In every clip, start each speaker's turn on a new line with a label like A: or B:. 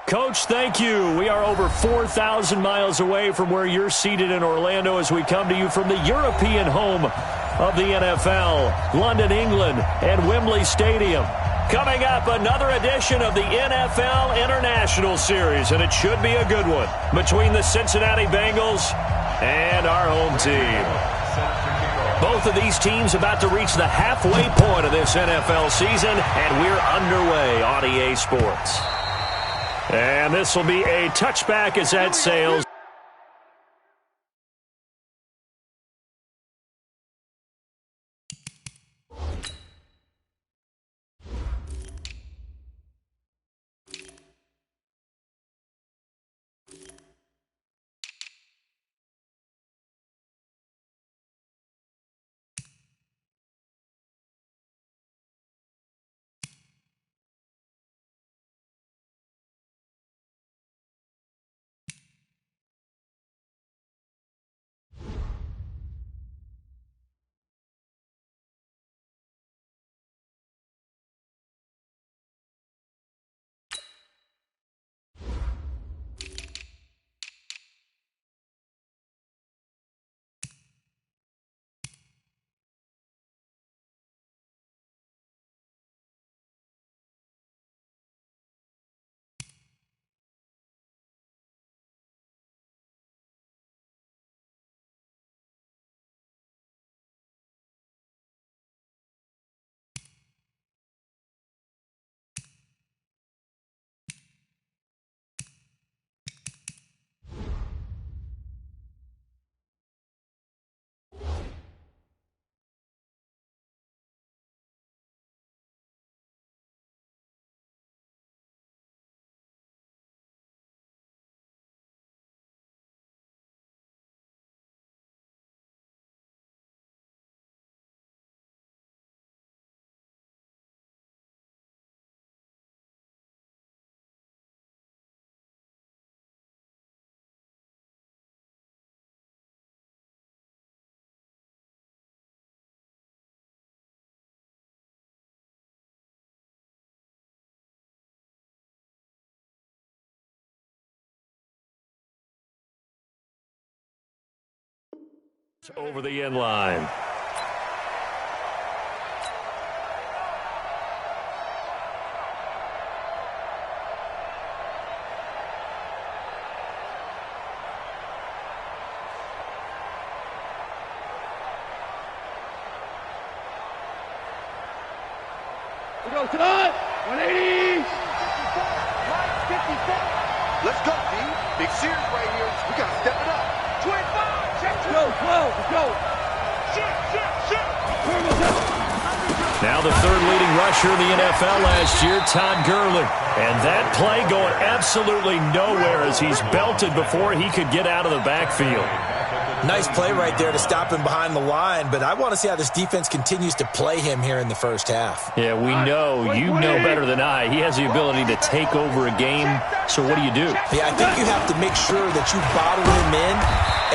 A: Coach, thank you. We are over 4,000 miles away from where you're seated in Orlando as we come to you from the European home of the NFL, London, England, and Wembley Stadium. Coming up, another edition of the NFL International Series, and it should be a good one between the Cincinnati Bengals and our home team. Both of these teams about to reach the halfway point of this NFL season, and we're underway on EA Sports. And this will be a touchback as that sails. Over the end line.
B: We go tonight. 180.
C: Let's go, D. Big series right here. We got to step it up. 25.
B: Let's go, 12. Let's go.
A: Now the third leading rusher in the NFL last year, Todd Gurley. And that play going absolutely nowhere as he's belted before he could get out of the backfield.
D: Nice play right there to stop him behind the line, but I want to see how this defense continues to play him here in the first half.
A: Yeah, we know. You know better than I. He has the ability to take over a game. So what do you do?
D: Yeah, I think you have to make sure that you bottle him in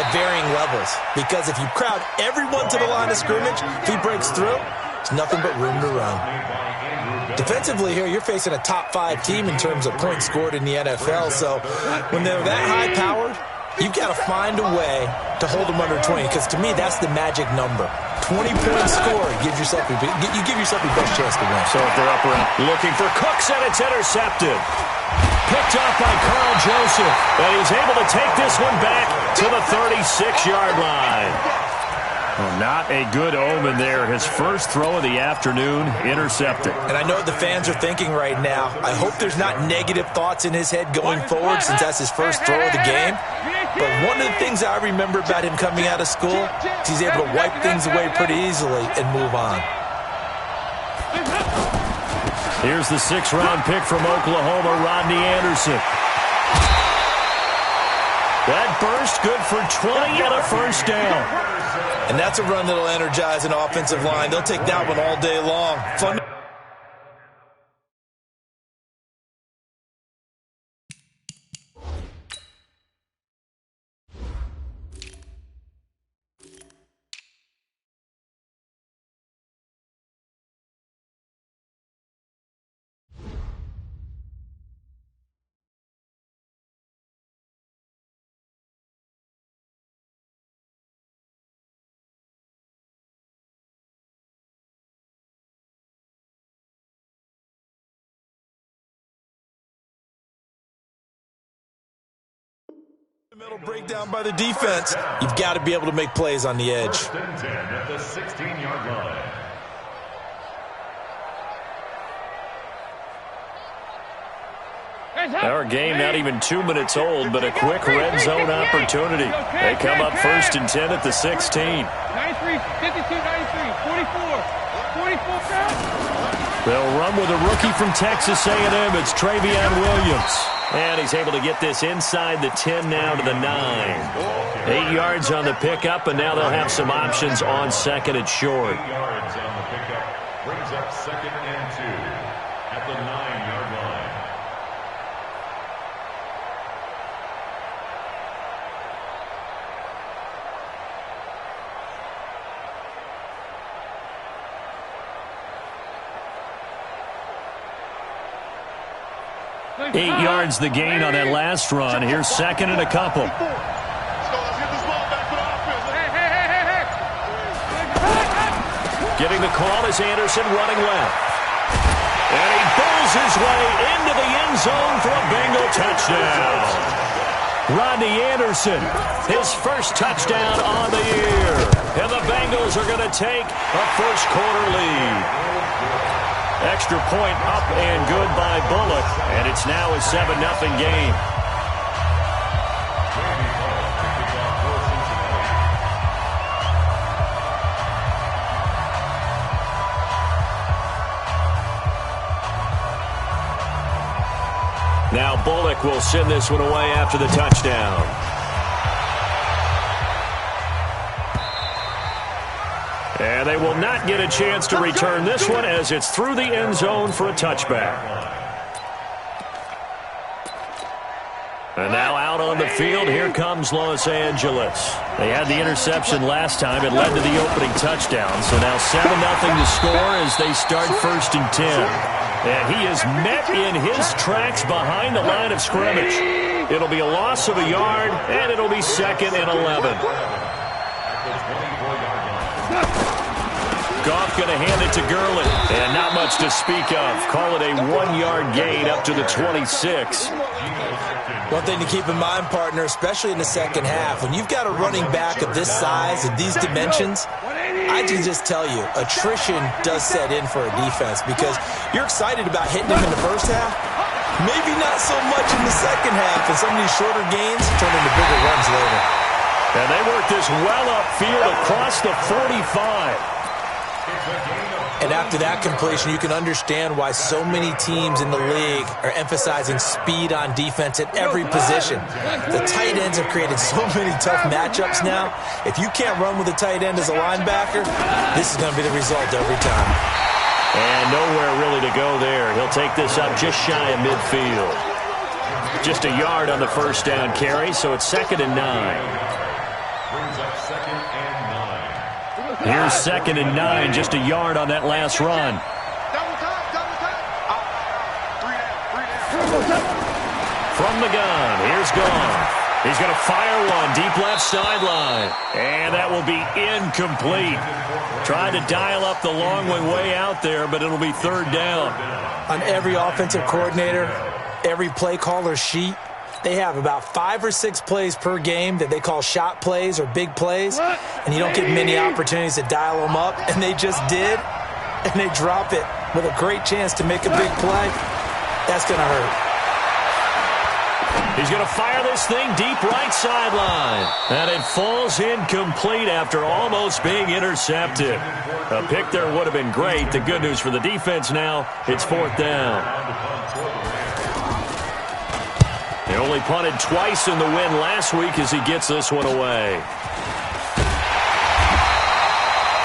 D: at varying levels, because if you crowd everyone to the line of scrimmage, if he breaks through, it's nothing but room to run. Defensively here, you're facing a top-5 team in terms of points scored in the NFL, so when they're that high-powered, you've got to find a way to hold them under 20, because to me, that's the magic number. 20 points scored, you give yourself your best chance to win.
A: So if they're up around, looking for Cooks, and it's intercepted. Picked off by Carl Joseph, and he's able to take this one back to the 36-yard line. Well, not a good omen there. His first throw of the afternoon intercepted.
D: And I know what the fans are thinking right now. I hope there's not negative thoughts in his head going forward, since that's his first throw of the game. But one of the things I remember about him coming out of school is he's able to wipe things away pretty easily and move on.
A: Here's the 6th-round pick from Oklahoma, Rodney Anderson. That burst good for 20 and a first down.
D: And that's a run that'll energize an offensive line. They'll take that one all day long. Fun Middle breakdown by the defense. You've got to be able to make plays on the edge.
E: First and 10 at the 16-yard line.
A: Our game not even 2 minutes old, but a quick red zone opportunity. They come up first and 10 at the 16.
B: 93, 52, 93, 44.
A: They'll run with a rookie from Texas A&M. It's Travion Williams. And he's able to get this inside the 10 now to the 9. 8 yards on the pickup, and now they'll have some options on second and short.
E: 8 yards on the pickup. Brings up second and 2 at the 9-yard line.
A: Eight yards the gain on that last run. Here's second and a couple. Getting the call is Anderson running left. And he bowls his way into the end zone for a Bengal touchdown. Rodney Anderson, his first touchdown on the year. And the Bengals are going to take a first quarter lead. Extra point up and good by Bullock, and it's now a 7-0 game. Now Bullock will send this one away after the touchdown. And they will not get a chance to return this one as it's through the end zone for a touchback. And now out on the field, here comes Los Angeles. They had the interception last time. It led to the opening touchdown. So now 7-0 to score as they start first and 10. And he is met in his tracks behind the line of scrimmage. It'll be a loss of a yard, and it'll be second and 11. Goff going to hand it to Gurley. And not much to speak of. Call it a 1-yard gain up to the 26.
D: One thing to keep in mind, partner, especially in the second half, when you've got a running back of this size and these dimensions, I can just tell you, attrition does set in for a defense because you're excited about hitting him in the first half. Maybe not so much in the second half, and some of these shorter gains turn into bigger runs later.
A: And they work this well upfield across the 45.
D: And after that completion, you can understand why so many teams in the league are emphasizing speed on defense at every position. The tight ends have created so many tough matchups now. If you can't run with a tight end as a linebacker, this is going to be the result every time.
A: And nowhere really to go there. He'll take this up just shy of midfield. Just a yard on the first down carry, so it's second and 9.
E: Brings up second and 9.
A: Here's second and 9, just a yard on that last run.
C: Double time. Three down.
A: From the gun, here's Goff. He's going to fire one deep left sideline. And that will be incomplete. Tried to dial up the long way out there, but it'll be third down.
D: On every offensive coordinator, every play caller sheet, they have about 5 or 6 plays per game that they call shot plays or big plays, and you don't get many opportunities to dial them up, and they just did, and they drop it with a great chance to make a big play. That's going to hurt.
A: He's going to fire this thing deep right sideline, and it falls incomplete after almost being intercepted. A pick there would have been great. The good news for the defense now, it's fourth down. They only punted twice in the win last week as he gets this one away.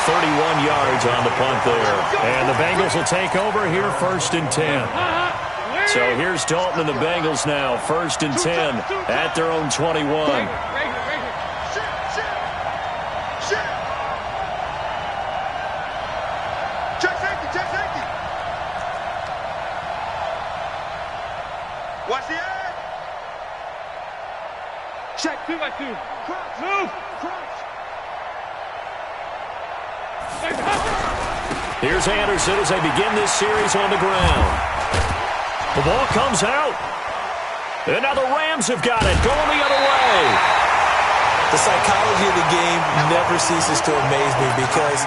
A: 31 yards on the punt there. And the Bengals will take over here first and 10. So here's Dalton and the Bengals now, first and 10 at their own 21.
C: Check safety. Watch the edge.
B: Check 2 by 2. Move.
A: Here's Anderson as they begin this series on the ground. The ball comes out. And now the Rams have got it, going the other way.
D: The psychology of the game never ceases to amaze me because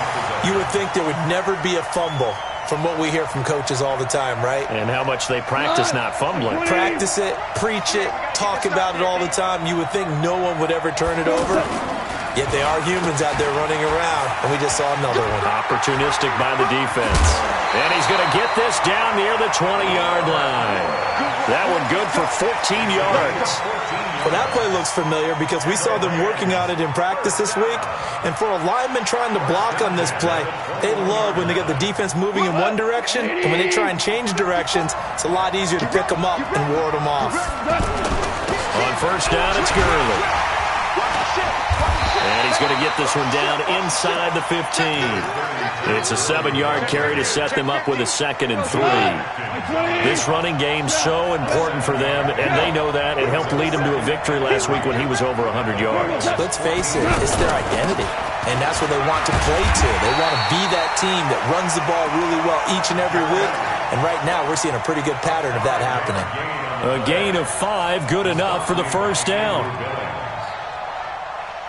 D: you would think there would never be a fumble from what we hear from coaches all the time, right?
A: And how much they practice not fumbling.
D: Practice it, preach it, talk about it all the time. You would think no one would ever turn it over. Yet they are humans out there running around, and we just saw another one.
A: Opportunistic by the defense. And he's going to get this down near the 20-yard line. That one good for 14 yards.
D: Well, that play looks familiar because we saw them working on it in practice this week. And for a lineman trying to block on this play, they love when they get the defense moving in one direction. And when they try and change directions, it's a lot easier to pick them up and ward them off.
A: On first down, it's Gurley. And he's going to get this one down inside the 15. It's a 7-yard carry to set them up with a 2nd and 3. This running game's so important for them, and they know that. It helped lead them to a victory last week when he was over 100 yards.
D: Let's face it, it's their identity, and that's what they want to play to. They want to be that team that runs the ball really well each and every week, and right now we're seeing a pretty good pattern of that happening.
A: A gain of 5, good enough for the first down.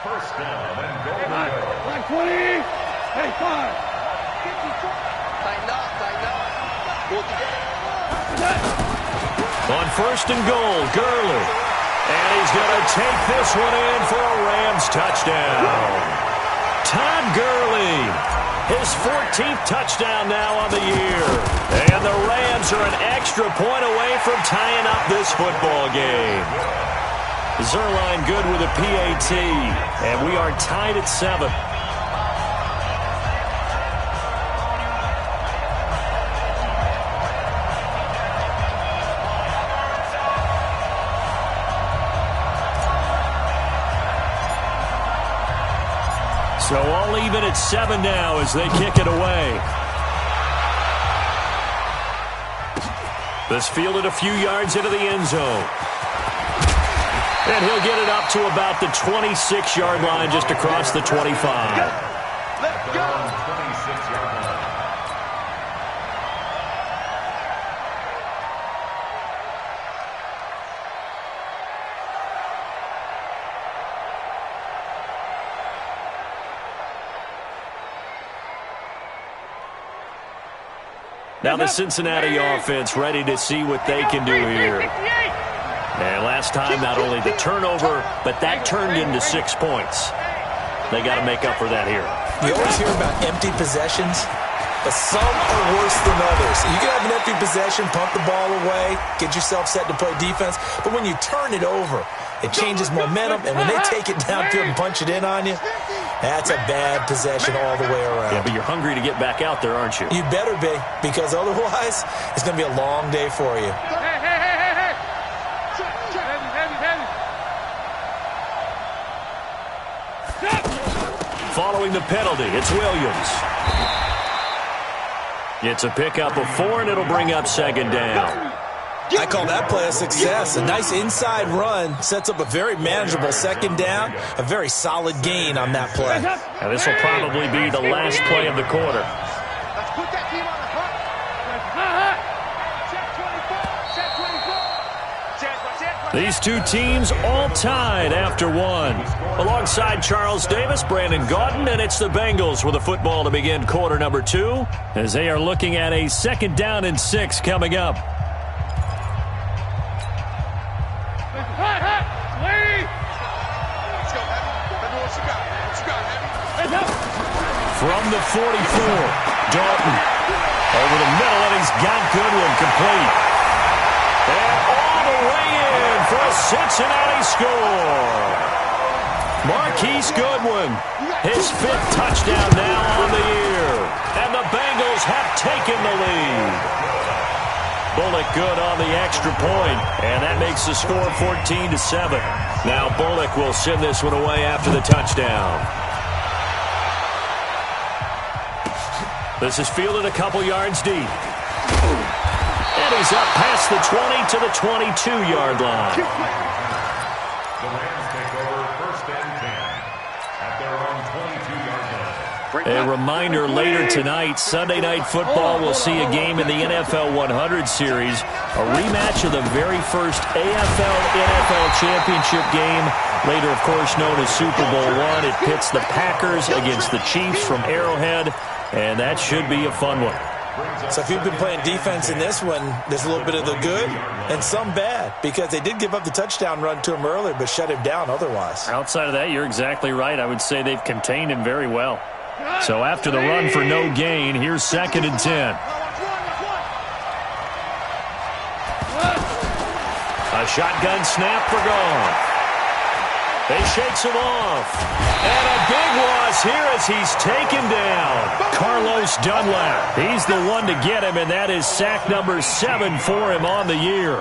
E: First down and goal to go.
B: Line 20. Hey, 5.
A: On first and goal, Gurley. And he's going to take this one in for a Rams touchdown. Todd Gurley, his 14th touchdown now on the year. And the Rams are an extra point away from tying up this football game. Zerline good with a PAT, and we are tied at 7. So all even at 7 now as they kick it away. This fielded a few yards into the end zone. And he'll get it up to about the 26-yard line just across the 25.
E: Let's go. 26-yard line.
A: Now the Cincinnati offense ready to see what they can do here. And last time, not only the turnover, but that turned into 6 points. They got to make up for that here.
D: You always hear about empty possessions, but some are worse than others. You can have an empty possession, pump the ball away, get yourself set to play defense, but when you turn it over, it changes momentum, and when they take it downfield and punch it in on you, that's a bad possession all the way around.
A: Yeah, but you're hungry to get back out there, aren't you?
D: You better be, because otherwise, it's going to be a long day for you.
A: Following the penalty, it's Williams. It's a pickup of 4, and it'll bring up 2nd down.
D: I call that play a success. A nice inside run sets up a very manageable 2nd down, a very solid gain on that play.
A: And this will probably be the last play of the quarter.
C: Let's put that team on the hunt. Check 24. Check 24.
A: These two teams all tied after 1. Alongside Charles Davis, Brandon Gaudin, and it's the Bengals with the football to begin quarter number 2 as they are looking at a 2nd down and 6 coming up. From the 44, Dalton over the middle, and he's got Goodwin complete. And all the way in for a Cincinnati score. Marquise Goodwin, his 5th touchdown now on the year. And the Bengals have taken the lead. Bullock good on the extra point, and that makes the score 14-7. Now Bullock will send this one away after the touchdown. This is fielded a couple yards deep. And he's up past the 20 to the 22-yard line.
E: The Rams take over 1st and 10 at their own 22-yard line.
A: A reminder, later tonight, Sunday Night Football, we'll see a game in the NFL 100 series, a rematch of the very first AFL-NFL championship game, later, of course, known as Super Bowl I. It pits the Packers against the Chiefs from Arrowhead, and that should be a fun one.
D: So if you've been playing defense in this one, there's a little bit of the good and some bad, because they did give up the touchdown run to him earlier, but shut him down otherwise.
A: Outside of that, you're exactly right. I would say they've contained him very well. So after the run for no gain, here's 2nd and 10. A shotgun snap for Goff. They shakes him off. And a big loss here as he's taken down. Carlos Dunlap. He's the one to get him, and that is sack number 7 for him on the year.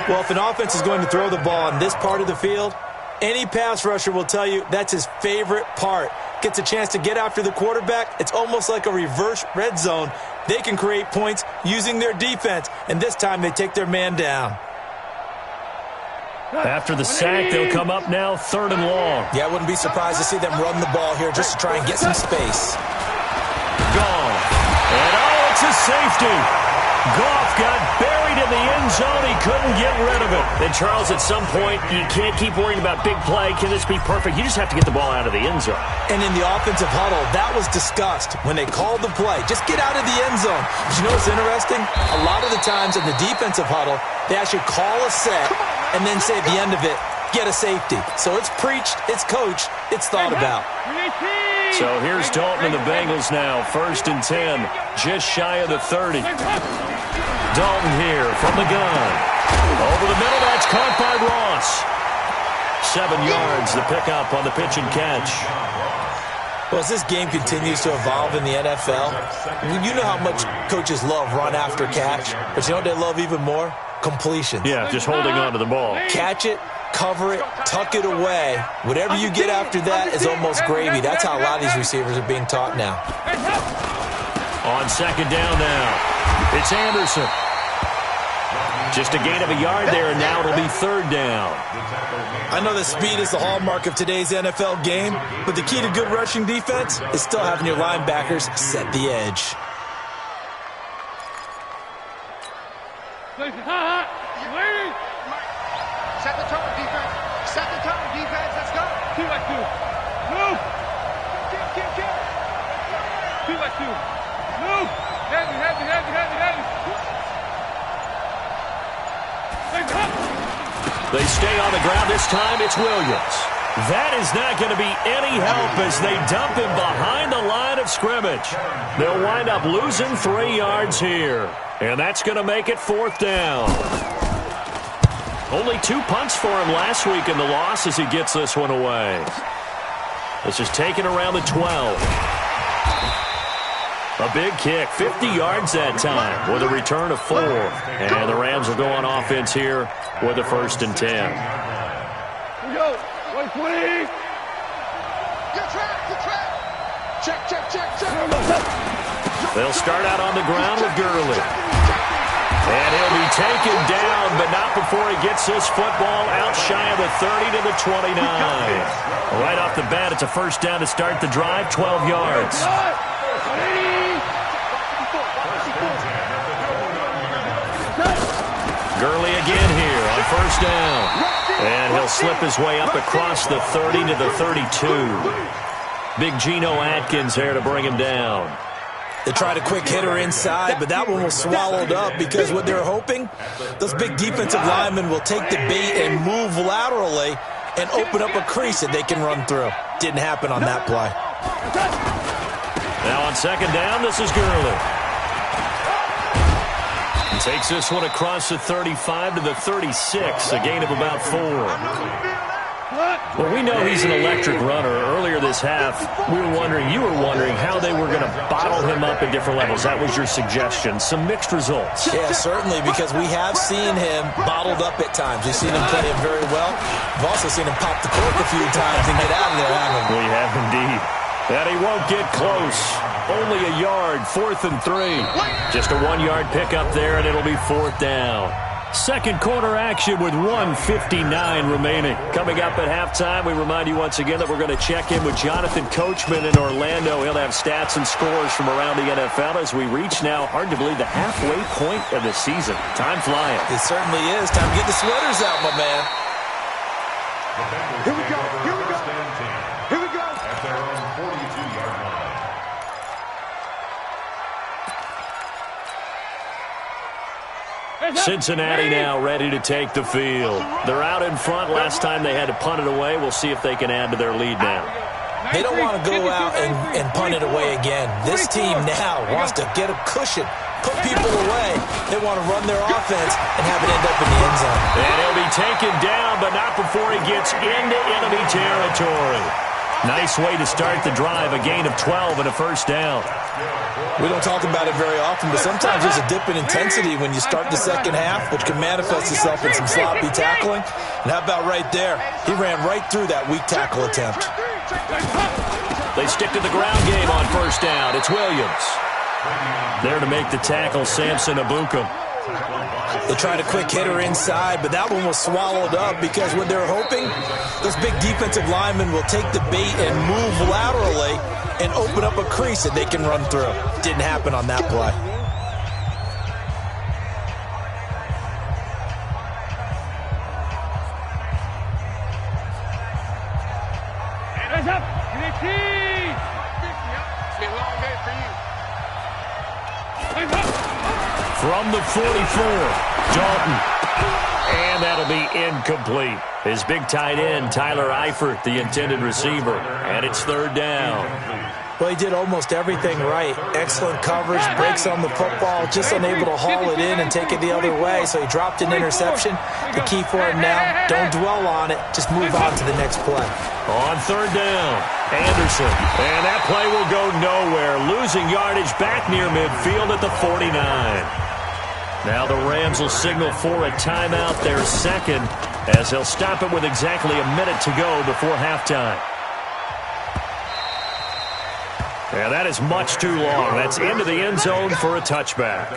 D: Well, if an offense is going to throw the ball on this part of the field, any pass rusher will tell you that's his favorite part. Gets a chance to get after the quarterback. It's almost like a reverse red zone. They can create points using their defense, and this time they take their man down.
A: After the sack, they'll come up now 3rd and long.
D: Yeah, I wouldn't be surprised to see them run the ball here just to try and get some space.
A: Goff. And oh, it's a safety. Goff got buried in the end zone. He couldn't get rid of it. And Charles, at some point, you can't keep worrying about big play. Can this be perfect? You just have to get the ball out of the end zone.
D: And in the offensive huddle, that was discussed when they called the play. Just get out of the end zone. But you know what's interesting? A lot of the times in the defensive huddle, they actually call a set and then say at the end of it, get a safety. So it's preached, it's coached, it's thought about.
A: So here's Dalton and the Bengals now. 1st and 10, just shy of the 30. Dalton here from the gun. Over the middle, that's caught by Ross. 7 yards, the pickup on the pitch and catch.
D: Well, as this game continues to evolve in the NFL, you know how much coaches love run after catch, but you know what they love even more? Completion.
A: Yeah, just holding on to the ball.
D: Catch it, cover it, tuck it away. Whatever you get after that is almost gravy. That's how a lot of these receivers are being taught now.
A: On 2nd down now, it's Anderson. Just a gain of a yard there, and now it'll be 3rd down.
D: I know that speed is the hallmark of today's NFL game, but the key to good rushing defense is still having your linebackers set the edge.
C: Set the tone, defense. Set the tone, defense. Let's go.
B: 2-2. Move. Kick. 2-2. Move. Heavy.
A: They stay on the ground. This time it's Williams. That is not going to be any help as they dump him behind the line of scrimmage. They'll wind up losing 3 yards here. And that's going to make it 4th down. Only 2 punts for him last week in the loss as he gets this one away. This is taken around the 12. A big kick, 50 yards that time with a return of 4. And the Rams will go on offense here with a 1st and 10.
B: Here we go. 120.
C: Your track. Check.
A: They'll start out on the ground with Gurley. And he'll be taken down, but not before he gets this football out shy of the 30 to the 29. Right off the bat, it's a 1st down to start the drive, 12 yards. Gurley again here on 1st down. And he'll slip his way up across the 30 to the 32. Big Geno Atkins there to bring him down.
D: They tried a quick hitter inside, but that one was swallowed up because what they're hoping, those big defensive linemen will take the bait and move laterally and open up a crease that they can run through. Didn't happen on that play.
A: Now on 2nd down, this is Gurley. He takes this one across the 35 to the 36, a gain of about 4. Well, we know he's an electric runner. Earlier this half, you were wondering how they were going to bottle him up at different levels. That was your suggestion. Some mixed results.
D: Yeah, certainly, because we have seen him bottled up at times. We've seen him play him very well. We've also seen him pop the cork a few times and get out of there, haven't we?
A: We have indeed. And he won't get close. Only a yard, 4th and 3. Just a 1-yard pickup there, and it'll be 4th down. Second quarter action with 1:59 remaining. Coming up at halftime, we remind you once again that we're going to check in with Jonathan Coachman in Orlando. He'll have stats and scores from around the NFL as we reach now, hard to believe, the halfway point of the season. Time flying.
D: It certainly is. Time to get the sweaters out, my man.
C: Here we go. Here we go. Here we go.
E: At their own 42-yard line.
A: Cincinnati now ready to take the field. They're out in front. Last time they had to punt it away. We'll see if they can add to their lead now.
D: They don't want to go out and punt it away again. This team now wants to get a cushion, put people away. They want to run their offense and have it end up in the end zone.
A: And he'll be taken down, but not before he gets into enemy territory. Nice way to start the drive, a gain of 12 and a first down.
D: We don't talk about it very often, but sometimes there's a dip in intensity when you start the second half, which can manifest itself in some sloppy tackling. And how about right there? He ran right through that weak tackle attempt.
A: They stick to the ground game on first down. It's Williams. There to make the tackle, Samson Abukum.
D: They tried a quick hitter inside, but that one was swallowed up because what they're hoping, those big defensive linemen will take the bait and move laterally and open up a crease that they can run through. Didn't happen on that play.
B: Hands up. It's been a long day for you. Hands up.
A: From the 44, Dalton. And that'll be incomplete. His big tight end, Tyler Eifert, the intended receiver. And it's third down.
D: Well, he did almost everything right. Excellent coverage, breaks on the football, just unable to haul it in and take it the other way. So he dropped an interception. The key for him now, don't dwell on it. Just move on to the next play.
A: On third down, Anderson. And that play will go nowhere. Losing yardage back near midfield at the 49. Now the Rams will signal for a timeout, their second, as they'll stop it with exactly a minute to go before halftime. Yeah, that is much too long. That's into the end zone for a touchback.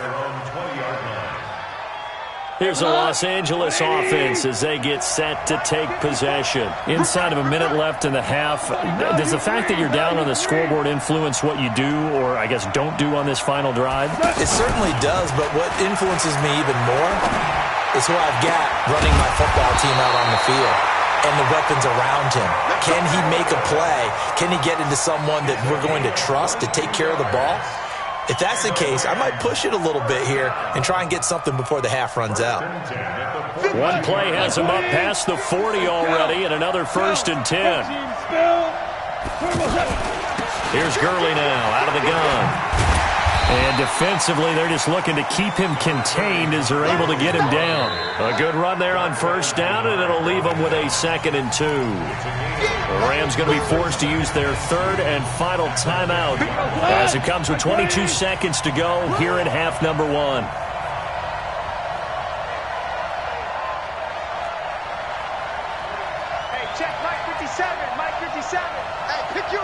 A: Here's the Los Angeles offense as they get set to take possession. Inside of a minute left in the half, does the fact that you're down on the scoreboard influence what you do, or I guess don't do on this final drive?
D: It certainly does, but what influences me even more is who I've got running my football team out on the field and the weapons around him. Can he make a play? Can he get into someone that we're going to trust to take care of the ball? If that's the case, I might push it a little bit here and try and get something before the half runs out.
A: One play has him up past the 40 already, and another 1st and 10. Here's Gurley now out of the gun. And defensively, they're just looking to keep him contained as they're able to get him down. A good run there on first down, and it'll leave them with a 2nd and 2. The Rams going to be forced to use their third and final timeout as it comes with 22 seconds to go here in half number 1.
C: Hey, check Mike 57. Mike 57. Hey, pick your...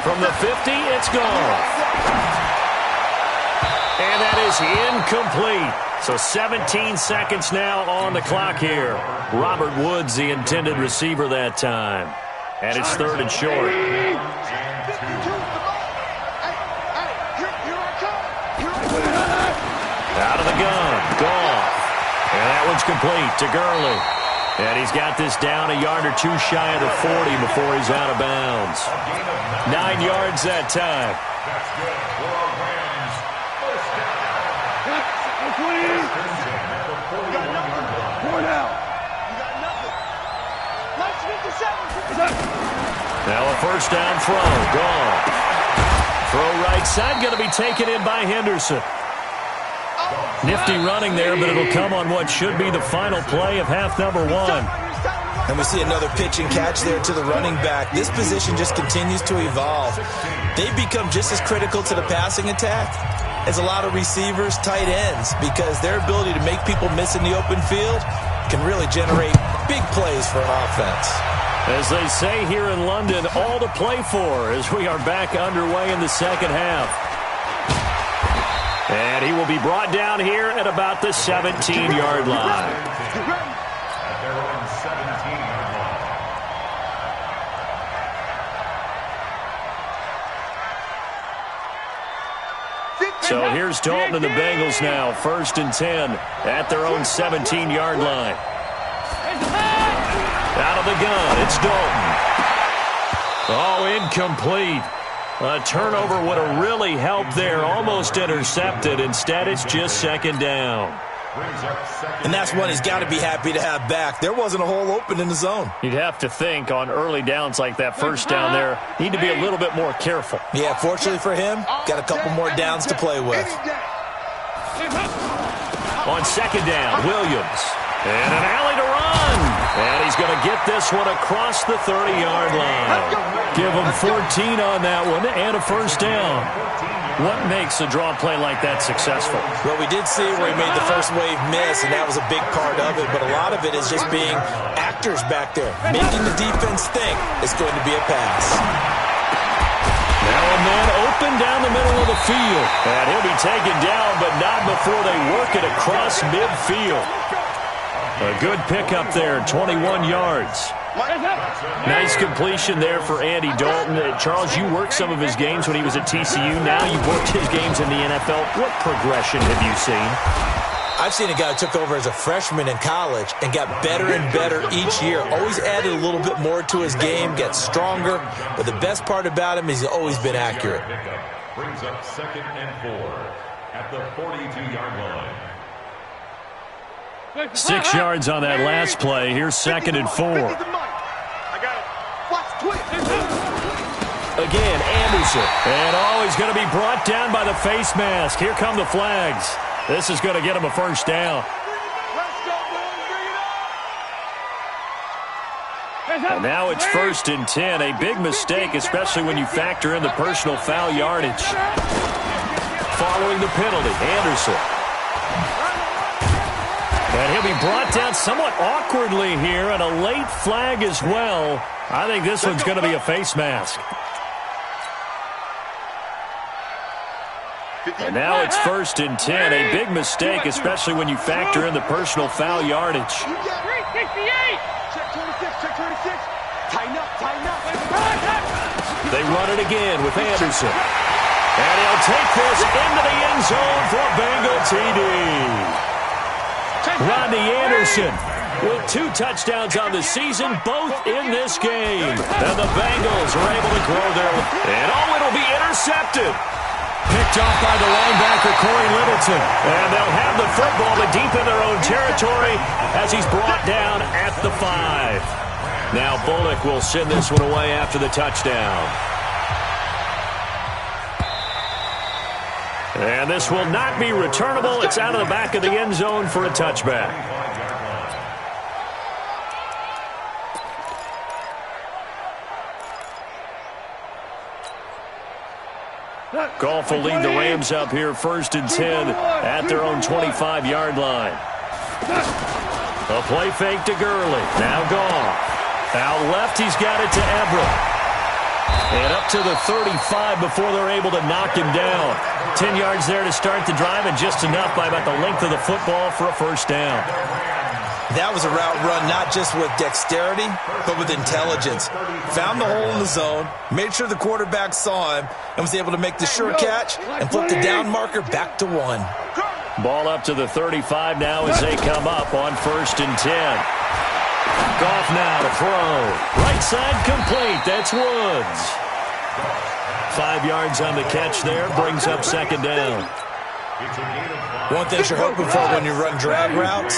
A: From the 50, it's gone. And that is incomplete. So 17 seconds now on the clock here. Robert Woods, the intended receiver that time. And it's 3rd and short. Out of the gun. Goff. And that one's complete to Gurley. And he's got this down a yard or two shy of the 40 before he's out of bounds. 9 yards that time.
E: That's good for a Rams first down.
B: 20.
E: At the 41-yard line.
B: 4 now.
C: You got nothing. Mike 57.
A: Now a first down throw. Gone. Throw right side, going to be taken in by Henderson. Nifty running there, but it'll come on what should be the final play of half number 1.
D: And we see another pitch and catch there to the running back. This position just continues to evolve. They've become just as critical to the passing attack as a lot of receivers, tight ends, because their ability to make people miss in the open field can really generate big plays for an offense.
A: As they say here in London, all to play for as we are back underway in the second half. And he will be brought down here at about the 17-yard line.
E: At their own 17-yard line.
A: So here's Dalton and the Bengals now. 1st and 10 at their own 17-yard line. Out of the gun, it's Dalton. Oh, incomplete. A turnover would have really helped there. Almost intercepted. Instead, it's just 2nd down.
D: And that's one he's got to be happy to have back. There wasn't a hole open in the zone.
A: You'd have to think on early downs like that, 1st down there, need to be a little bit more careful.
D: Yeah, fortunately for him, got a couple more downs to play with.
A: On 2nd down, Williams. And an alley to run. And he's going to get this one across the 30-yard line. Give him 14 on that one and a 1st down. What makes a draw play like that successful?
D: Well, we did see where he made the first wave miss, and that was a big part of it. But a lot of it is just being actors back there, making the defense think it's going to be a pass.
A: Now a man open down the middle of the field. And he'll be taken down, but not before they work it across midfield. A good pickup there, 21 yards. Nice completion there for Andy Dalton. Charles, you worked some of his games when he was at TCU. Now you've worked his games in the NFL. What progression have you seen?
D: I've seen a guy who took over as a freshman in college and got better and better each year. Always added a little bit more to his game, got stronger. But the best part about him is he's always been accurate.
E: Brings up 2nd and 4 at the 42-yard line.
A: 6 yards on that last play. Here's 2nd and 4. Again, Anderson. And he's going to be brought down by the face mask. Here come the flags. This is going to get him a 1st down. And now it's 1st and 10. A big mistake, especially when you factor in the personal foul yardage. Following the penalty, Anderson. And he'll be brought down somewhat awkwardly here, and a late flag as well. I think this one's going to be a face mask. And now it's 1st and 10. A big mistake, especially when you factor in the personal foul yardage.
B: Check 26, check 26. Tighten up, tighten up.
A: They run it again with Anderson. And he'll take this into the end zone for a Bengal TD. Rodney Anderson with 2 touchdowns on the season, both in this game. And the Bengals are able to grow their lead. And it'll be intercepted. Picked off by the linebacker, Corey Littleton. And they'll have the football but deep in their own territory as he's brought down at the 5. Now Bullock will send this one away after the touchdown. And this will not be returnable. It's out of the back of the end zone for a touchback. Goff will lead the Rams up here 1st and 10 at their own 25-yard line. A play fake to Gurley. Now Goff. Out left, he's got it to Everett. And up to the 35 before they're able to knock him down. 10 yards there to start the drive, and just enough by about the length of the football for a 1st down.
D: That was a route run not just with dexterity, but with intelligence. Found the hole in the zone, made sure the quarterback saw him, and was able to make the sure catch and flip the down marker back to 1.
A: Ball up to the 35 now as they come up on 1st and 10. Goff now to throw. Right side complete. That's Woods. 5 yards on the catch there. Brings up 2nd down.
D: One thing you're hoping for when you run drag routes,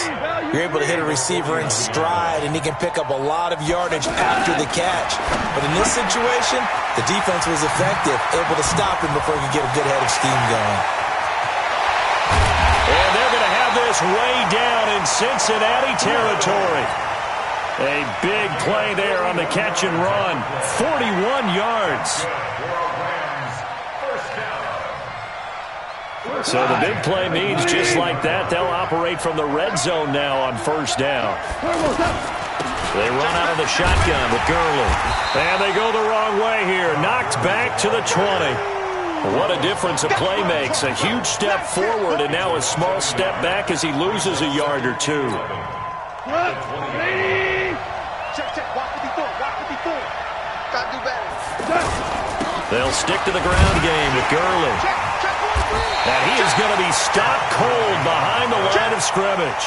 D: you're able to hit a receiver in stride, and he can pick up a lot of yardage after the catch. But in this situation, the defense was effective, able to stop him before he could get a good head of steam going.
A: And they're going to have this way down in Cincinnati territory. A big play there on the catch and run. 41 yards. So the big play means just like that, they'll operate from the red zone now on 1st down. They run out of the shotgun with Gurley. And they go the wrong way here. Knocked back to the 20. What a difference a play makes. A huge step forward and now a small step back as he loses a yard or two.
B: Check, check. Watch what he doing. Watch what he doing. Gotta do better.
A: They'll stick to the ground game with Gurley. And he is going to be stopped cold behind the line of scrimmage.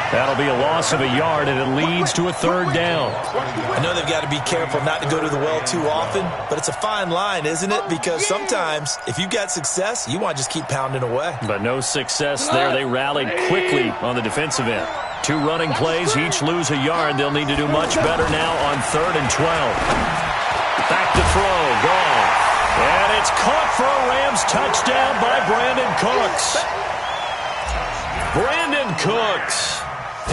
A: That'll be a loss of a yard, and it leads to a third down.
D: I know they've got to be careful not to go to the well too often, but it's a fine line, isn't it? Because sometimes, if you've got success, you want to just keep pounding away.
A: But no success there. They rallied quickly on the defensive end. 2 running plays, each lose a yard. They'll need to do much better now on 3rd and 12. Back to throw, gone. And it's caught for a Rams touchdown by Brandon Cooks. Brandon Cooks,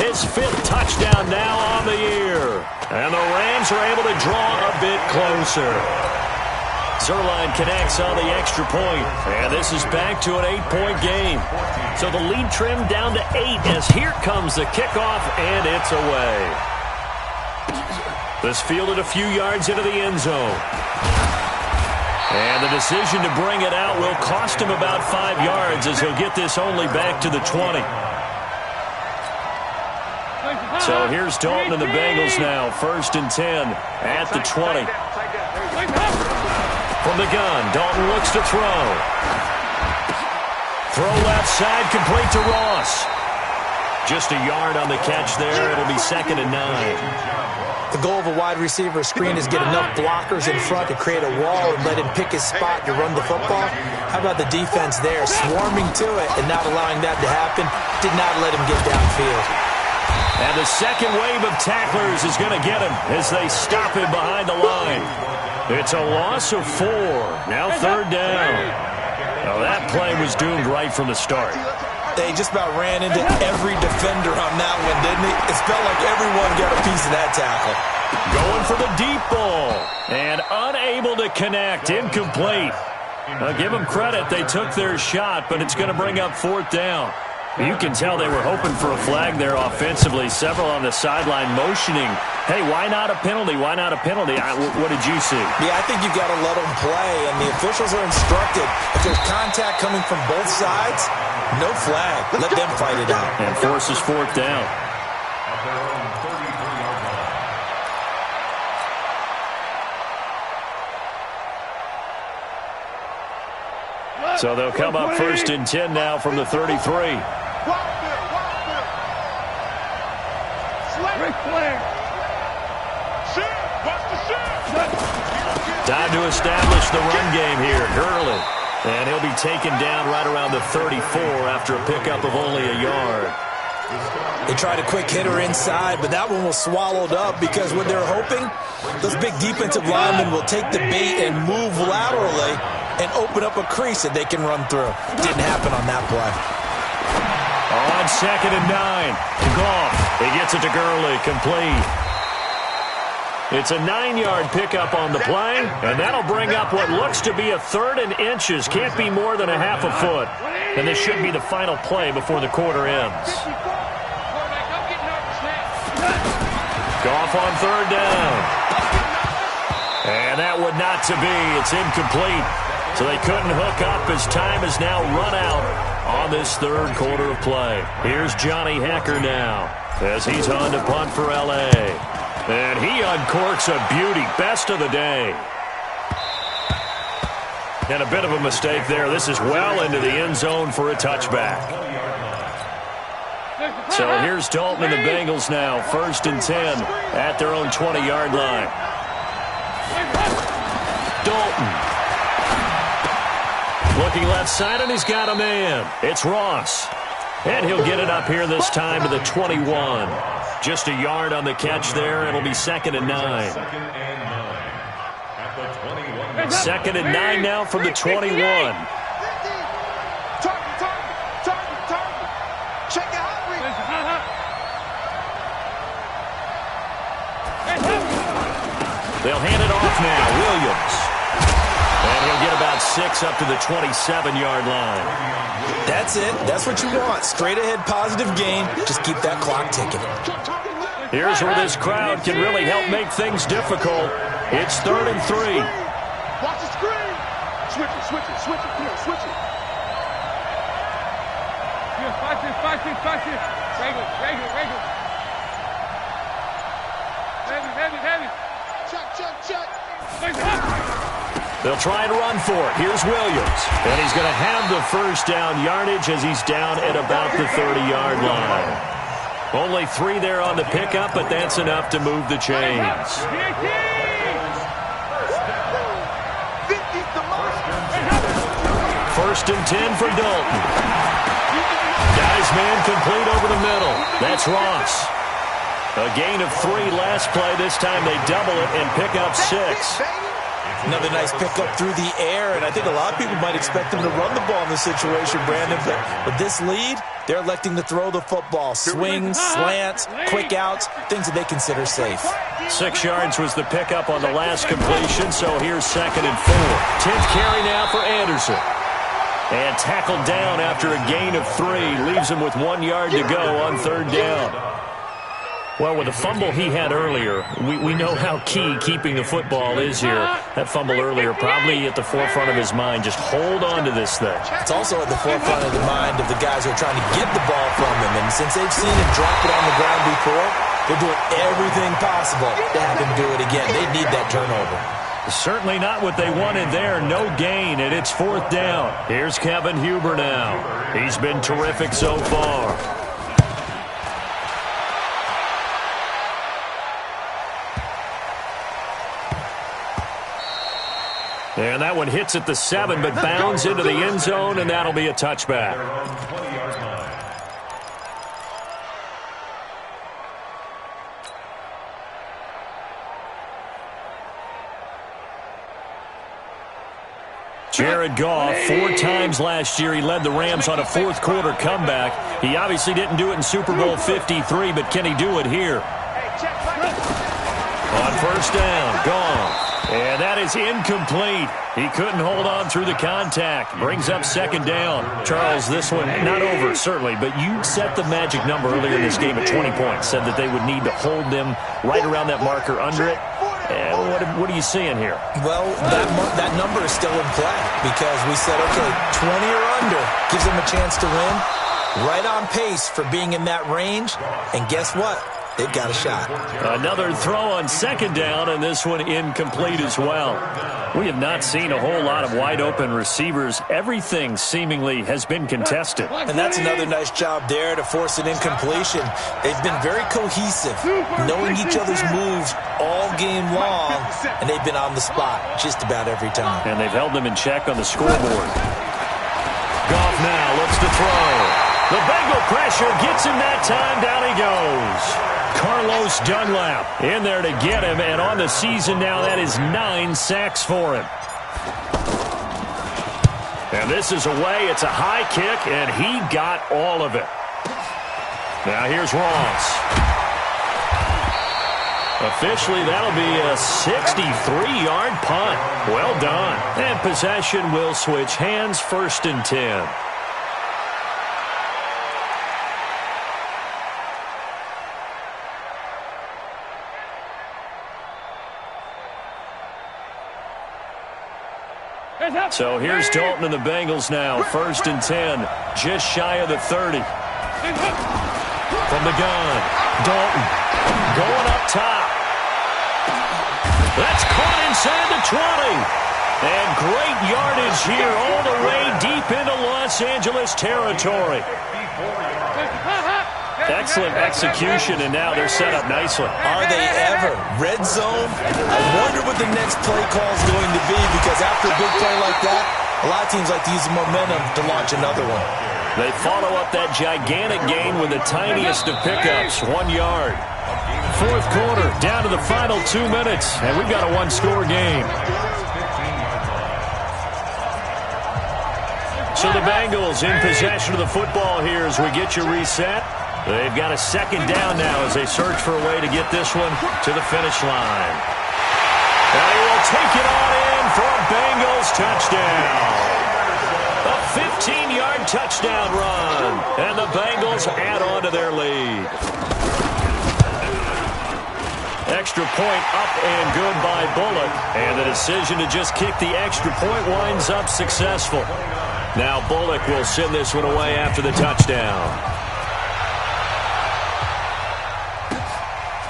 A: his 5th touchdown now on the year. And the Rams are able to draw a bit closer. Zerline connects on the extra point, and this is back to an 8-point game. So the lead trimmed down to 8 as here comes the kickoff, and it's away. This fielded a few yards into the end zone. And the decision to bring it out will cost him about 5 yards as he'll get this only back to the 20. So here's Dalton and the Bengals now. 1st and 10 at the 20. From the gun, Dalton looks to throw. Throw left side, complete to Ross. Just a yard on the catch there. It'll be 2nd and 9.
D: The goal of a wide receiver screen is get enough blockers in front to create a wall and let him pick his spot to run the football. How about the defense there, swarming to it and not allowing that to happen? Did not let him get downfield.
A: And the second wave of tacklers is going to get him as they stop him behind the line. It's a loss of 4. Now 3rd down. Now that play was doomed right from the start.
D: They just about ran into every defender on that one, didn't he? It felt like everyone got a piece of that tackle.
A: Going for the deep ball. And unable to connect. Incomplete. Now give them credit. They took their shot, but it's going to bring up 4th down. You can tell they were hoping for a flag there offensively. Several on the sideline motioning. Hey, why not a penalty? Why not a penalty? What did you see?
D: Yeah, I think you've got to let them play, and the officials are instructed. If there's contact coming from both sides, no flag. Let them fight it out.
A: And forces 4th down. So they'll come up 1st and 10 now from the 33. Time to establish the run game here. Gurley. And he'll be taken down right around the 34 after a pickup of only a yard.
D: They tried a quick hitter inside, but that one was swallowed up because what they're hoping, those big defensive linemen will take the bait and move laterally and open up a crease that they can run through. Didn't happen on that play.
A: On 2nd and 9. Goff. He gets it to Gurley. Complete. It's a 9-yard pickup on the play, and that'll bring up what looks to be a 3rd and inches. Can't be more than a half a foot. And this should be the final play before the quarter ends. Goff on 3rd down. And that would not to be. It's incomplete. So they couldn't hook up as time has now run out on this 3rd quarter of play. Here's Johnny Hecker now as he's on to punt for L.A. And he uncorks a beauty. Best of the day. And a bit of a mistake there. This is well into the end zone for a touchback. So here's Dalton and the Bengals now. 1st and 10 at their own 20-yard line. Dalton. Looking left side, and he's got a man. It's Ross. And he'll get it up here this time to the 21. Just a yard on the catch there. It'll be 2nd and 9. 2nd and 9 now from the 21. They'll hand it off now. Williams. And he'll get about 6 up to the 27-yard line.
D: That's it. That's what you want. Straight ahead, positive gain. Just keep that clock ticking.
A: Here's where this crowd can really help make things difficult. It's 3rd and 3.
B: Watch the screen. Switch it. Come on, switch it.
F: Fight it. Regular. Heavy.
B: Check.
A: They'll try and run for it. Here's Williams. And he's going to have the first down yardage as he's down at about the 30-yard line. Only 3 there on the pickup, but that's enough to move the chains. First and 10 for Dalton. Guys man complete over the middle. That's Ross. A gain of 3 last play. This time they double it and pick up 6.
D: Another nice pickup through the air, and I think a lot of people might expect them to run the ball in this situation, Brandon, but with this lead, they're electing to throw the football. Swings, slants, quick outs, things that they consider safe.
A: 6 yards was the pickup on the last completion, so here's 2nd and 4. 10th carry now for Anderson. And tackled down after a gain of 3. Leaves him with 1 yard to go on 3rd down. Well, with the fumble he had earlier, we know how key keeping the football is here. That fumble earlier probably at the forefront of his mind. Just hold on to this thing.
D: It's also at the forefront of the mind of the guys who are trying to get the ball from him. And since they've seen him drop it on the ground before, they're doing everything possible to have him do it again. They need that turnover.
A: Certainly not what they wanted there. No gain, and it's 4th down. Here's Kevin Huber now. He's been terrific so far. And that one hits at the 7, but bounds into the end zone, and that'll be a touchback. Jared Goff, 4 times last year, he led the Rams on a 4th quarter comeback. He obviously didn't do it in Super Bowl 53, but can he do it here? On 1st down, Goff. And that is incomplete. He couldn't hold on through the contact. Brings up 2nd down. Charles, this one not over, certainly, but you set the magic number earlier in this game at 20 points. Said that they would need to hold them right around that marker under it. What are you seeing here?
D: Well, that number is still in play because we said, okay, 20 or under gives them a chance to win. Right on pace for being in that range. And guess what? They've got a shot.
A: Another throw on 2nd down, and this one incomplete as well. We have not seen a whole lot of wide-open receivers. Everything seemingly has been contested.
D: And that's another nice job there to force an incompletion. They've been very cohesive, knowing each other's moves all game long, and they've been on the spot just about every time.
A: And they've held them in check on the scoreboard. Goff now looks to throw. The Bengal pressure gets him that time. Down he goes. Carlos Dunlap in there to get him, and on the season now, that is 9 sacks for him. And this is away. It's a high kick, and he got all of it. Now here's Ross. Officially, that'll be a 63-yard punt. Well done. And possession will switch hands. 1st and 10. So here's Dalton and the Bengals now. 1st and 10. Just shy of the 30. From the gun. Dalton going up top. That's caught inside the 20. And great yardage here all the way deep into Los Angeles territory. Excellent execution, and now they're set up nicely.
D: Are they ever? Red zone? I wonder what the next play call is going to be, because after a big play like that, a lot of teams like to use the momentum to launch another one.
A: They follow up that gigantic gain with the tiniest of pickups, 1 yard. 4th quarter, down to the final 2 minutes, and we've got a 1-score game. So the Bengals in possession of the football here as we get you reset. They've got a 2nd down now as they search for a way to get this one to the finish line. And he will take it on in for a Bengals touchdown. A 15-yard touchdown run. And the Bengals add on to their lead. Extra point up and good by Bullock. And the decision to just kick the extra point winds up successful. Now Bullock will send this one away after the touchdown.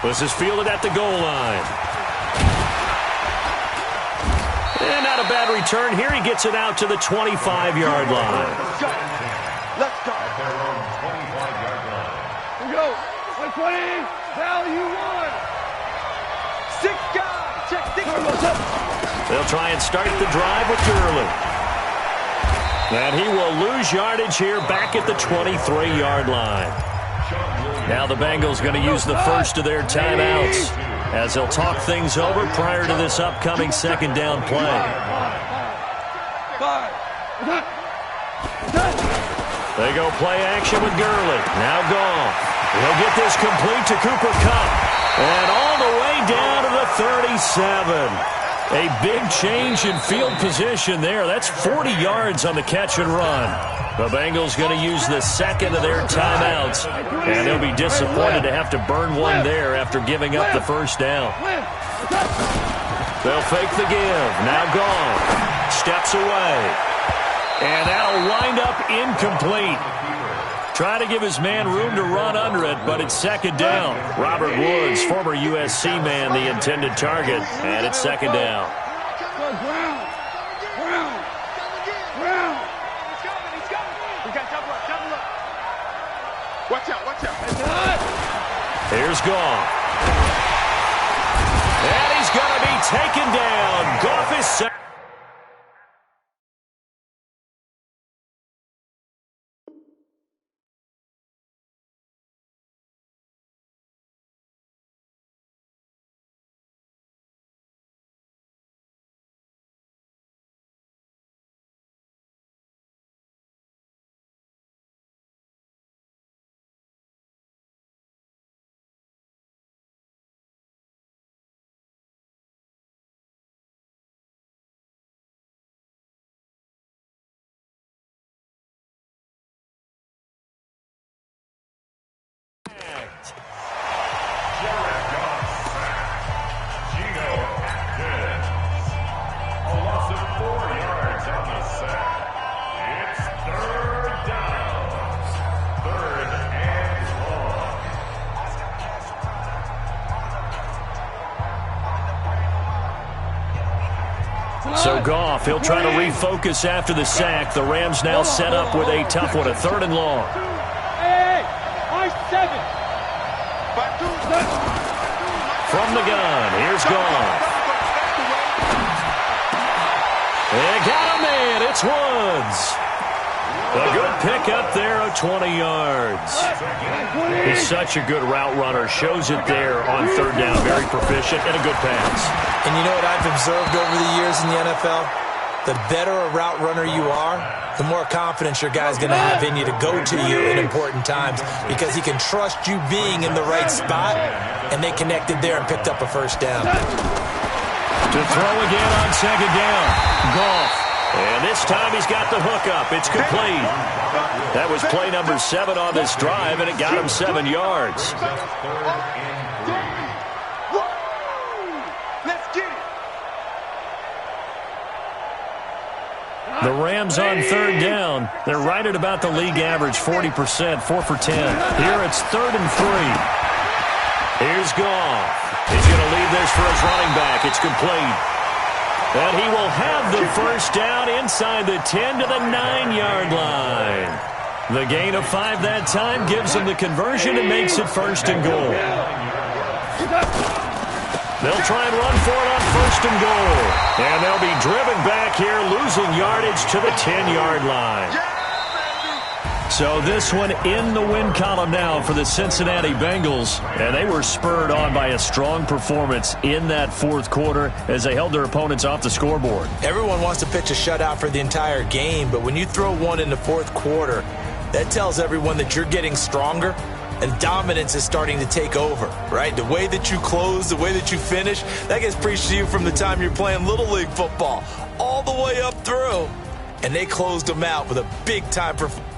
A: This is fielded at the goal line. And not a bad return. Here he gets it out to the 25-yard line.
B: Let's go.
F: Here we go. 120. Value one.
B: 6 guys. Check 6.
A: They'll try and start the drive with Gurley. And he will lose yardage here back at the 23-yard line. Now the Bengals going to use the first of their timeouts as they'll talk things over prior to this upcoming second down play. They go play action with Gurley. Now Goff. He'll get this complete to Cooper Kupp. And all the way down to the 37. A big change in field position there. That's 40 yards on the catch and run. The Bengals going to use the second of their timeouts, and they'll be disappointed to have to burn one there after giving up the first down. They'll fake the give. Now Goff steps away. And that'll wind up incomplete. Try to give his man room to run under it, but it's second down. Robert Woods, former USC man, the intended target, and it's second down.
B: Watch out, watch out.
A: Here's Goff. And he's going to be taken down. Goff is set. So Goff, he'll try to refocus after the sack. The Rams now set up with a tough one, a third and long. From the gun, here's Goff. They got a man, it's Woods. A good pick up there of 20 yards. He's such a good route runner. Shows it there on third down. Very proficient and a good pass.
D: And you know what I've observed over the years in the NFL? The better a route runner you are, the more confidence your guy's going to have in you to go to you in important times because he can trust you being in the right spot, and they connected there and picked up a first down.
A: To throw again on second down. Goff. And this time he's got the hook up. It's complete. That was play number 7 on this drive, and it got him 7 yards.
B: Let's get it.
A: The Rams on third down. They're right at about the league average, 40%, 4 for 10. Here it's 3rd and 3. Here's Goff. He's going to leave this for his running back. It's complete. And he will have the first down inside the 10 to the 9-yard line. The gain of 5 that time gives him the conversion and makes it 1st and goal. They'll try and run for it on 1st and goal. And they'll be driven back here, losing yardage to the 10-yard line. So this one in the win column now for the Cincinnati Bengals. And they were spurred on by a strong performance in that fourth quarter as they held their opponents off the scoreboard.
D: Everyone wants to pitch a shutout for the entire game, but when you throw one in the fourth quarter, that tells everyone that you're getting stronger and dominance is starting to take over, right? The way that you close, the way that you finish, that gets preached to you from the time you're playing Little League football all the way up through. And they closed them out with a big-time performance.